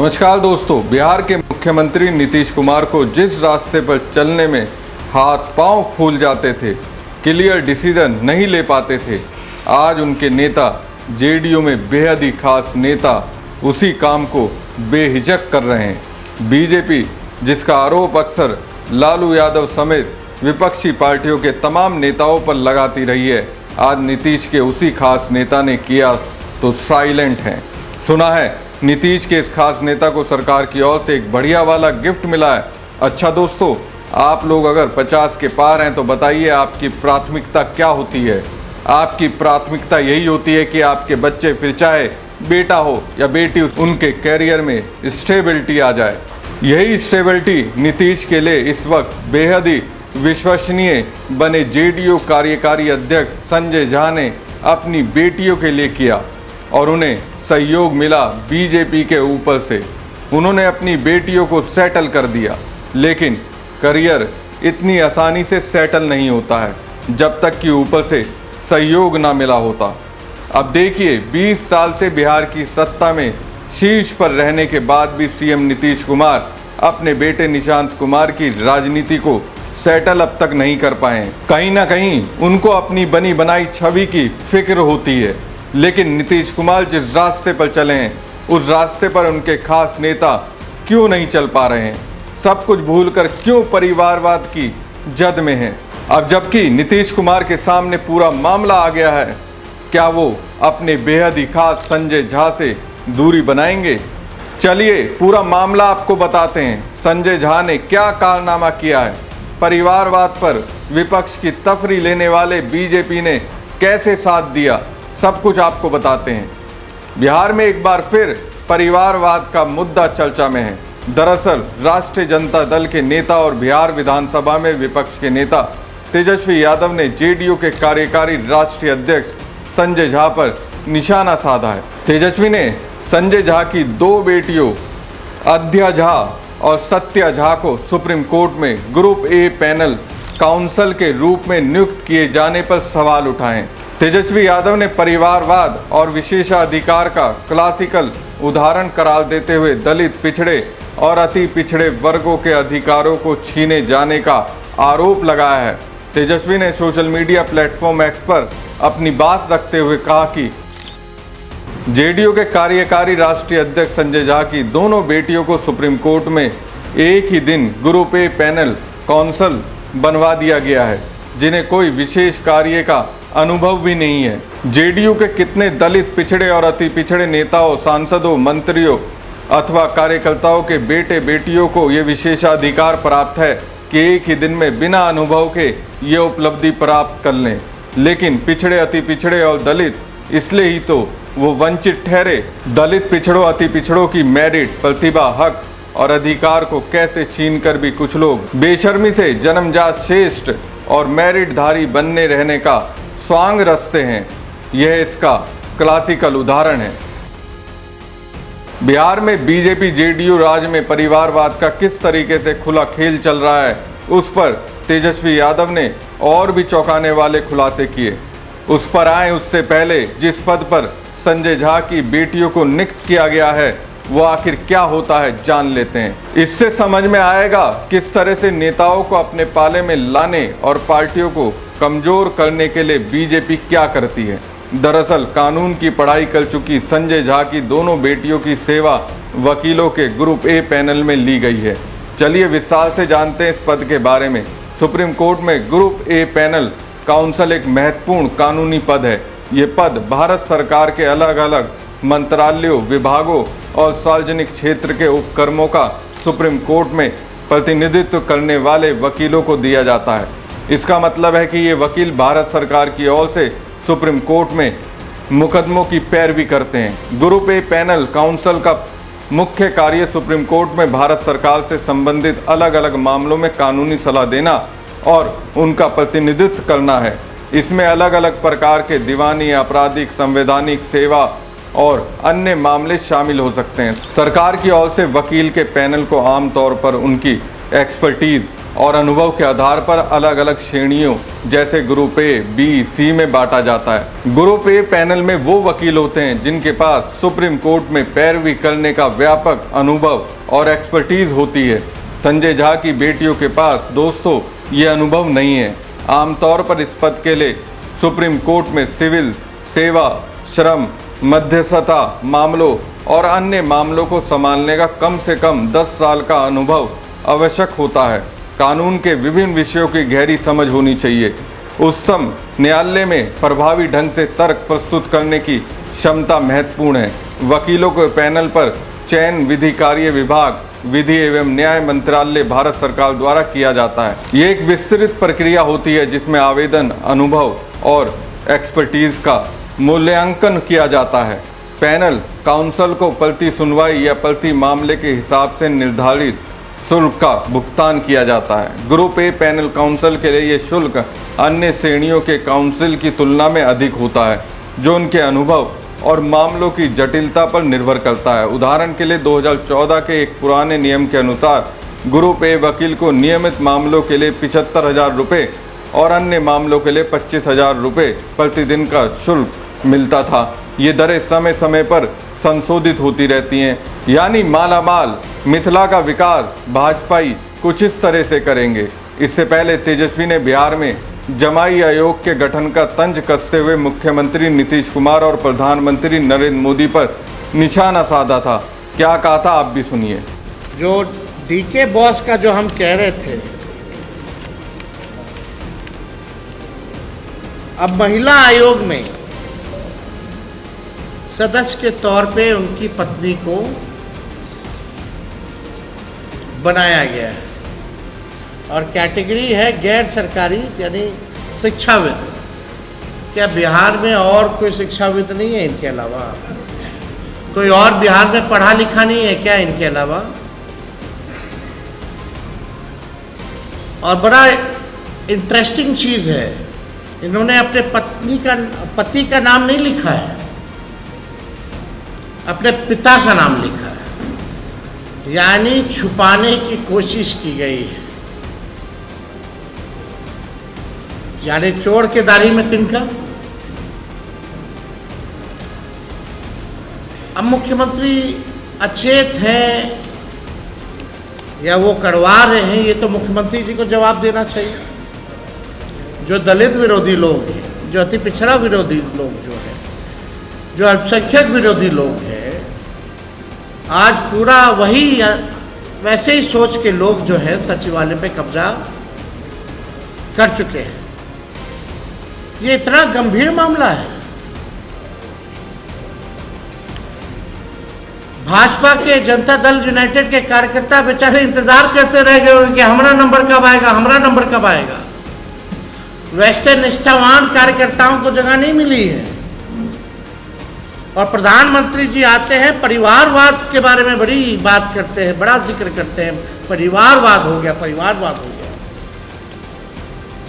नमस्कार दोस्तों, बिहार के मुख्यमंत्री नीतीश कुमार को जिस रास्ते पर चलने में हाथ पांव फूल जाते थे, क्लियर डिसीजन नहीं ले पाते थे, आज उनके नेता जेडीयू में बेहद ही खास नेता उसी काम को बेहिचक कर रहे हैं। बीजेपी, जिसका आरोप अक्सर लालू यादव समेत विपक्षी पार्टियों के तमाम नेताओं पर लगाती रही है, आज नीतीश के उसी खास नेता ने किया तो साइलेंट हैं। सुना है नीतीश के इस खास नेता को सरकार की ओर से एक बढ़िया वाला गिफ्ट मिला है। अच्छा दोस्तों, आप लोग अगर 50 के पार हैं तो बताइए आपकी प्राथमिकता क्या होती है। आपकी प्राथमिकता यही होती है कि आपके बच्चे, फिर चाहे बेटा हो या बेटी, उनके कैरियर में स्टेबिलिटी आ जाए। यही स्टेबिलिटी नीतीश के लिए इस वक्त बेहद ही विश्वसनीय बने जेडीयू कार्यकारी अध्यक्ष संजय झा ने अपनी बेटियों के लिए किया और उन्हें सहयोग मिला बीजेपी के ऊपर से। उन्होंने अपनी बेटियों को सेटल कर दिया, लेकिन करियर इतनी आसानी से सेटल नहीं होता है जब तक कि ऊपर से सहयोग ना मिला होता। अब देखिए, 20 साल से बिहार की सत्ता में शीर्ष पर रहने के बाद भी सीएम नीतीश कुमार अपने बेटे निशांत कुमार की राजनीति को सेटल अब तक नहीं कर पाए। कहीं ना कहीं उनको अपनी बनी बनाई छवि की फिक्र होती है, लेकिन नीतीश कुमार जिस रास्ते पर चले हैं उस रास्ते पर उनके खास नेता क्यों नहीं चल पा रहे हैं? सब कुछ भूलकर क्यों परिवारवाद की जद में हैं? अब जबकि नीतीश कुमार के सामने पूरा मामला आ गया है, क्या वो अपने बेहद ही खास संजय झा से दूरी बनाएंगे? चलिए पूरा मामला आपको बताते हैं। संजय झा ने क्या कारनामा किया है, परिवारवाद पर विपक्ष की तफरी लेने वाले बीजेपी ने कैसे साथ दिया, सब कुछ आपको बताते हैं। बिहार में एक बार फिर परिवारवाद का मुद्दा चर्चा में है। दरअसल राष्ट्रीय जनता दल के नेता और बिहार विधानसभा में विपक्ष के नेता तेजस्वी यादव ने जेडीयू के कार्यकारी राष्ट्रीय अध्यक्ष संजय झा पर निशाना साधा है। तेजस्वी ने संजय झा की 2 बेटियों अध्या झा और सत्या झा को सुप्रीम कोर्ट में ग्रुप ए पैनल काउंसिल के रूप में नियुक्त किए जाने पर सवाल उठाए। तेजस्वी यादव ने परिवारवाद और विशेषाधिकार का क्लासिकल उदाहरण करार देते हुए दलित, पिछड़े और अति पिछड़े वर्गों के अधिकारों को छीने जाने का आरोप लगाया है। तेजस्वी ने सोशल मीडिया प्लेटफॉर्म एक्स पर अपनी बात रखते हुए कहा कि जेडीयू के कार्यकारी राष्ट्रीय अध्यक्ष संजय झा की दोनों बेटियों को सुप्रीम कोर्ट में एक ही दिन ग्रुप ए पैनल काउंसिल बनवा दिया गया है, जिन्हें कोई विशेष कार्य का अनुभव भी नहीं है। जेडीयू के कितने दलित, पिछड़े और अति पिछड़े नेताओं, सांसदों, मंत्रियों अथवा कार्यकर्ताओं के बेटे बेटियों को ये विशेषाधिकार प्राप्त है कि एक ही दिन में बिना अनुभव के ये उपलब्धि प्राप्त कर लें। लेकिन पिछड़े, अति पिछड़े और दलित इसलिए ही तो वो वंचित ठहरे। दलित, पिछड़ों, अति पिछड़ों की मेरिट, प्रतिभा, हक और अधिकार को कैसे छीनकर भी कुछ लोग बेशर्मी से जन्मजात श्रेष्ठ और मेरिटधारी बनने रहने का स्वांग रचते हैं। यह इसका क्लासिकल उदाहरण है। बिहार में बीजेपी जेडीयू राज में परिवारवाद का किस तरीके से खुला खेल चल रहा है, उस पर तेजस्वी यादव ने और भी चौंकाने वाले खुलासे किए। उस पर आए उससे पहले जिस पद पर संजय झा की बेटियों को नियुक्त किया गया है, वो आखिर क्या होता है, जान लेते हैं। इससे समझ में आएगा किस तरह से नेताओं को अपने पाले में लाने और पार्टियों को कमजोर करने के लिए बीजेपी क्या करती है। दरअसल कानून की पढ़ाई कर चुकी संजय झा की दोनों बेटियों की सेवा वकीलों के ग्रुप ए पैनल में ली गई है। चलिए विस्तार से जानते हैं इस पद के बारे में। सुप्रीम कोर्ट में ग्रुप ए पैनल काउंसिल एक महत्वपूर्ण कानूनी पद है। ये पद भारत सरकार के अलग अलग मंत्रालयों, विभागों और सार्वजनिक क्षेत्र के उपक्रमों का सुप्रीम कोर्ट में प्रतिनिधित्व करने वाले वकीलों को दिया जाता है। इसका मतलब है कि ये वकील भारत सरकार की ओर से सुप्रीम कोर्ट में मुकदमों की पैरवी करते हैं। ग्रुप ए पैनल काउंसिल का मुख्य कार्य सुप्रीम कोर्ट में भारत सरकार से संबंधित अलग अलग मामलों में कानूनी सलाह देना और उनका प्रतिनिधित्व करना है। इसमें अलग अलग प्रकार के दीवानी, आपराधिक, संवैधानिक, सेवा और अन्य मामले शामिल हो सकते हैं। सरकार की ओर से वकील के पैनल को आमतौर पर उनकी एक्सपर्टीज और अनुभव के आधार पर अलग अलग श्रेणियों जैसे ग्रुप ए, बी, सी में बांटा जाता है। ग्रुप ए पैनल में वो वकील होते हैं जिनके पास सुप्रीम कोर्ट में पैरवी करने का व्यापक अनुभव और एक्सपर्टीज होती है। संजय झा की बेटियों के पास दोस्तों ये अनुभव नहीं है। आमतौर पर इस पद के लिए सुप्रीम कोर्ट में सिविल, सेवा, श्रम, मध्यस्थता मामलों और अन्य मामलों को संभालने का कम से कम 10 साल का अनुभव आवश्यक होता है। कानून के विभिन्न विषयों की गहरी समझ होनी चाहिए। उच्चतम न्यायालय में प्रभावी ढंग से तर्क प्रस्तुत करने की क्षमता महत्वपूर्ण है। वकीलों के पैनल पर चयन विधि कार्य विभाग, विधि एवं न्याय मंत्रालय, भारत सरकार द्वारा किया जाता है। ये एक विस्तृत प्रक्रिया होती है जिसमें आवेदन, अनुभव और एक्सपर्टीज का मूल्यांकन किया जाता है। पैनल काउंसिल को प्रति सुनवाई या प्रति मामले के हिसाब से निर्धारित शुल्क का भुगतान किया जाता है। ग्रुप ए पैनल काउंसिल के लिए ये शुल्क अन्य श्रेणियों के काउंसिल की तुलना में अधिक होता है, जो उनके अनुभव और मामलों की जटिलता पर निर्भर करता है। उदाहरण के लिए 2014 के एक पुराने नियम के अनुसार ग्रुप ए वकील को नियमित मामलों के लिए 75,000 रुपये और अन्य मामलों के लिए 25,000 रुपये प्रतिदिन का शुल्क मिलता था। ये दरें समय समय पर संशोधित होती रहती हैं। यानी मालामाल मिथिला का विकास भाजपाई कुछ इस तरह से करेंगे। इससे पहले तेजस्वी ने बिहार में जमाई आयोग के गठन का तंज कसते हुए मुख्यमंत्री नीतीश कुमार और प्रधानमंत्री नरेंद्र मोदी पर निशाना साधा था। क्या कहा था आप भी सुनिए। जो डीके बॉस का जो हम कह रहे थे, अब महिला आयोग में सदस्य के तौर पे उनकी पत्नी को बनाया गया है और कैटेगरी है गैर सरकारी यानी शिक्षाविद। क्या बिहार में और कोई शिक्षाविद नहीं है इनके अलावा? कोई और बिहार में पढ़ा लिखा नहीं है क्या इनके अलावा? और बड़ा इंटरेस्टिंग चीज़ है, इन्होंने अपने पति का नाम नहीं लिखा है, अपने पिता का नाम लिखा है। यानी छुपाने की कोशिश की गई है। यानी चोर के दाढ़ी में तिनका। अब मुख्यमंत्री अचेत हैं या वो करवा रहे हैं, ये तो मुख्यमंत्री जी को जवाब देना चाहिए। जो दलित विरोधी लोग हैं, जो अति पिछड़ा विरोधी लोग जो है, जो अल्पसंख्यक विरोधी लोग हैं, आज पूरा वही वैसे ही सोच के लोग जो है सचिवालय पे कब्जा कर चुके हैं। ये इतना गंभीर मामला है। भाजपा के जनता दल यूनाइटेड के कार्यकर्ता बेचारे इंतजार करते रह गए कि हमारा नंबर कब आएगा, हमारा नंबर कब आएगा। वैसे निष्ठावान कार्यकर्ताओं को जगह नहीं मिली है। और प्रधानमंत्री जी आते हैं, परिवारवाद के बारे में बड़ी बात करते हैं, बड़ा जिक्र करते हैं, परिवारवाद हो गया, परिवारवाद हो गया।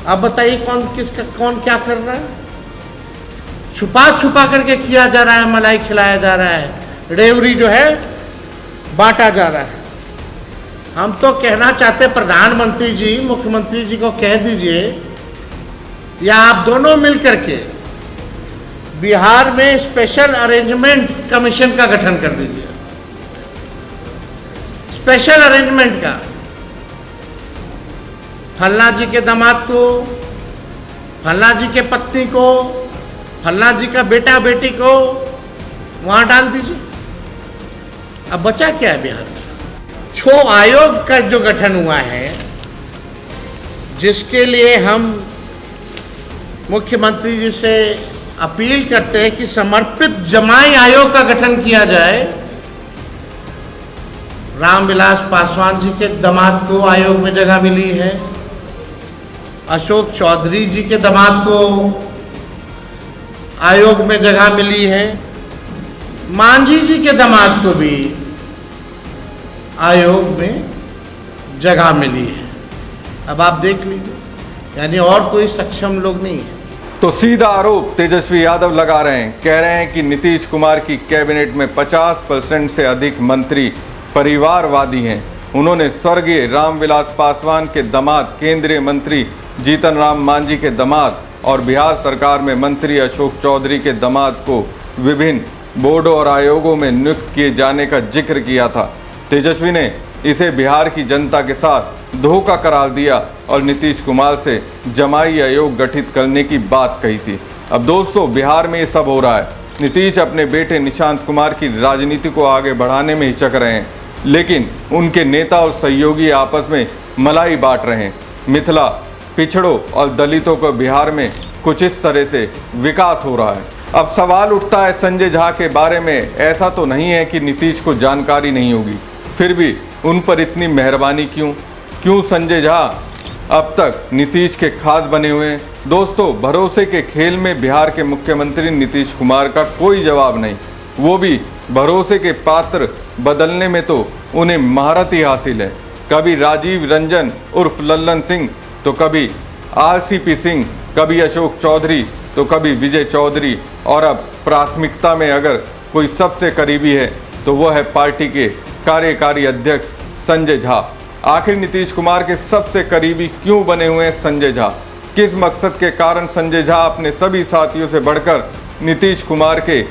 अब बताइए कौन क्या कर रहा है? छुपा छुपा करके किया जा रहा है, मलाई खिलाया जा रहा है, रेवड़ी जो है बांटा जा रहा है। हम तो कहना चाहते प्रधानमंत्री जी, मुख्यमंत्री जी को कह दीजिए या आप दोनों मिल करके बिहार में स्पेशल अरेंजमेंट कमीशन का गठन कर दीजिए। स्पेशल अरेंजमेंट का, फल्ला जी के दामाद को, फल्ला जी के पत्नी को, फल्ला जी का बेटा बेटी को वहां डाल दीजिए। अब बचा क्या है बिहार में? छो आयोग का जो गठन हुआ है, जिसके लिए हम मुख्यमंत्री जी से अपील करते हैं कि समर्पित जमाई आयोग का गठन किया जाए। रामविलास पासवान जी के दामाद को आयोग में जगह मिली है, अशोक चौधरी जी के दामाद को आयोग में जगह मिली है, मांझी जी के दामाद को भी आयोग में जगह मिली है। अब आप देख लीजिए, यानी और कोई सक्षम लोग नहीं है। तो सीधा आरोप तेजस्वी यादव लगा रहे हैं। कह रहे हैं कि नीतीश कुमार की कैबिनेट में 50% से अधिक मंत्री परिवारवादी हैं उन्होंने स्वर्गीय रामविलास पासवान के दामाद, केंद्रीय मंत्री जीतन राम मांझी के दामाद और बिहार सरकार में मंत्री अशोक चौधरी के दामाद को विभिन्न बोर्डों और आयोगों में नियुक्त किए जाने का जिक्र किया था। तेजस्वी ने इसे बिहार की जनता के साथ धोखा करार दिया और नीतीश कुमार से जमाई आयोग गठित करने की बात कही थी। अब दोस्तों, बिहार में ये सब हो रहा है। नीतीश अपने बेटे निशांत कुमार की राजनीति को आगे बढ़ाने में हिचक रहे हैं, लेकिन उनके नेता और सहयोगी आपस में मलाई बांट रहे हैं। मिथिला, पिछड़ों और दलितों को बिहार में कुछ इस तरह से विकास हो रहा है। अब सवाल उठता है संजय झा के बारे में। ऐसा तो नहीं है कि नीतीश को जानकारी नहीं होगी, फिर भी उन पर इतनी मेहरबानी क्यों संजय झा अब तक नीतीश के खास बने हुए हैं? दोस्तों, भरोसे के खेल में बिहार के मुख्यमंत्री नीतीश कुमार का कोई जवाब नहीं। वो भी भरोसे के पात्र बदलने में तो उन्हें महारत ही हासिल है। कभी राजीव रंजन उर्फ लल्लन सिंह, तो कभी आरसीपी सिंह, कभी अशोक चौधरी, तो कभी विजय चौधरी, और अब प्राथमिकता में अगर कोई सबसे करीबी है तो वो है पार्टी के कार्यकारी अध्यक्ष संजय झा। आखिर नीतीश कुमार के सबसे करीबी क्यों बने हुए हैं संजय झा? किस मकसद के कारण संजय झा अपने सभी साथियों से बढ़कर नीतीश कुमार के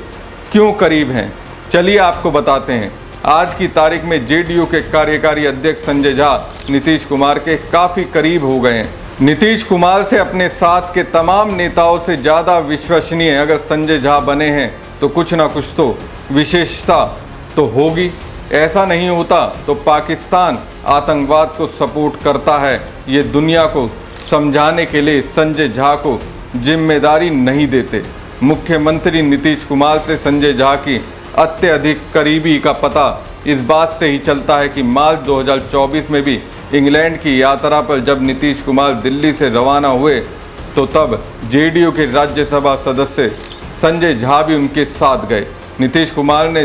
क्यों करीब हैं? चलिए आपको बताते हैं। आज की तारीख में जेडीयू के कार्यकारी अध्यक्ष संजय झा नीतीश कुमार के काफ़ी करीब हो गए हैं। नीतीश कुमार से अपने साथ के तमाम नेताओं से ज़्यादा विश्वसनीय अगर संजय झा बने हैं तो कुछ ना कुछ तो विशेषता तो होगी। ऐसा नहीं होता तो पाकिस्तान आतंकवाद को सपोर्ट करता है, ये दुनिया को समझाने के लिए संजय झा को जिम्मेदारी नहीं देते। मुख्यमंत्री नीतीश कुमार से संजय झा की अत्यधिक करीबी का पता इस बात से ही चलता है कि मार्च 2024 में भी इंग्लैंड की यात्रा पर जब नीतीश कुमार दिल्ली से रवाना हुए तो तब जेडीयू के राज्यसभा सदस्य संजय झा भी उनके साथ गए। नीतीश कुमार ने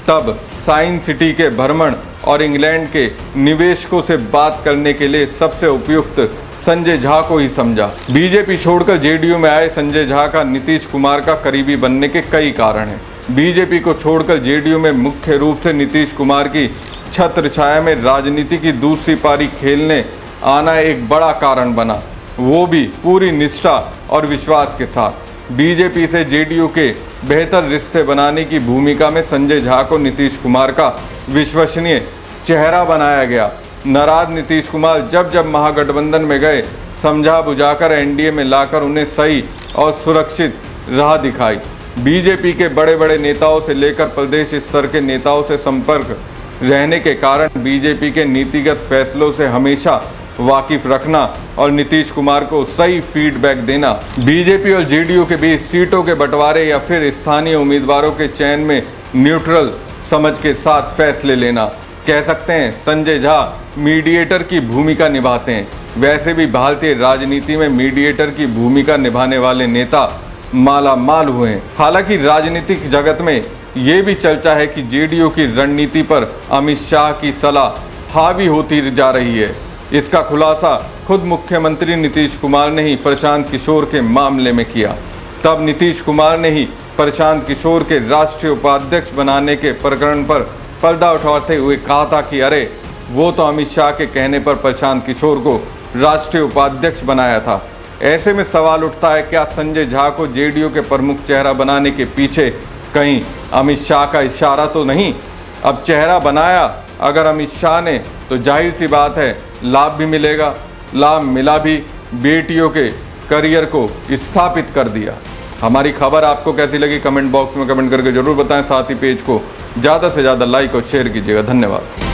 तब साइंस सिटी के भ्रमण और इंग्लैंड के निवेशकों से बात करने के लिए सबसे उपयुक्त संजय झा को ही समझा। बीजेपी छोड़कर जेडीयू में आए संजय झा का नीतीश कुमार का करीबी बनने के कई कारण हैं। बीजेपी को छोड़कर जेडीयू में मुख्य रूप से नीतीश कुमार की छत्र छाया में राजनीति की दूसरी पारी खेलने आना एक बड़ा कारण बना, वो भी पूरी निष्ठा और विश्वास के साथ। बीजेपी से जेडीयू के बेहतर रिश्ते बनाने की भूमिका में संजय झा को नीतीश कुमार का विश्वसनीय चेहरा बनाया गया। नाराज नीतीश कुमार जब महागठबंधन में गए, समझा बुझाकर एनडीए में लाकर उन्हें सही और सुरक्षित राह दिखाई। बीजेपी के बड़े बड़े नेताओं से लेकर प्रदेश स्तर के नेताओं से संपर्क रहने के कारण बीजेपी के नीतिगत फैसलों से हमेशा वाकिफ रखना और नीतीश कुमार को सही फीडबैक देना, बीजेपी और जेडीयू के बीच सीटों के बंटवारे या फिर स्थानीय उम्मीदवारों के चयन में न्यूट्रल समझ के साथ फैसले लेना। कह सकते हैं संजय झा मीडिएटर की भूमिका निभाते हैं। वैसे भी भारतीय राजनीति में मीडिएटर की भूमिका निभाने वाले नेता माला माल हुए हैं। हालांकि राजनीतिक जगत में ये भी चर्चा है कि जेडीयू की रणनीति पर अमित शाह की सलाह हावी होती जा रही है। इसका खुलासा खुद मुख्यमंत्री नीतीश कुमार ने ही प्रशांत किशोर के मामले में किया। तब नीतीश कुमार ने ही प्रशांत किशोर के राष्ट्रीय उपाध्यक्ष बनाने के प्रकरण पर पर्दा उठाते हुए कहा था कि अरे वो तो अमित शाह के कहने पर प्रशांत किशोर को राष्ट्रीय उपाध्यक्ष बनाया था। ऐसे में सवाल उठता है, क्या संजय झा को जेडीयू के प्रमुख चेहरा बनाने के पीछे कहीं अमित शाह का इशारा तो नहीं? अब चेहरा बनाया अगर अमित शाह ने तो जाहिर सी बात है लाभ भी मिलेगा। लाभ मिला भी, बेटियों के करियर को स्थापित कर दिया। हमारी खबर आपको कैसी लगी कमेंट बॉक्स में कमेंट करके जरूर बताएं। साथ ही पेज को ज़्यादा से ज़्यादा लाइक और शेयर कीजिएगा। धन्यवाद।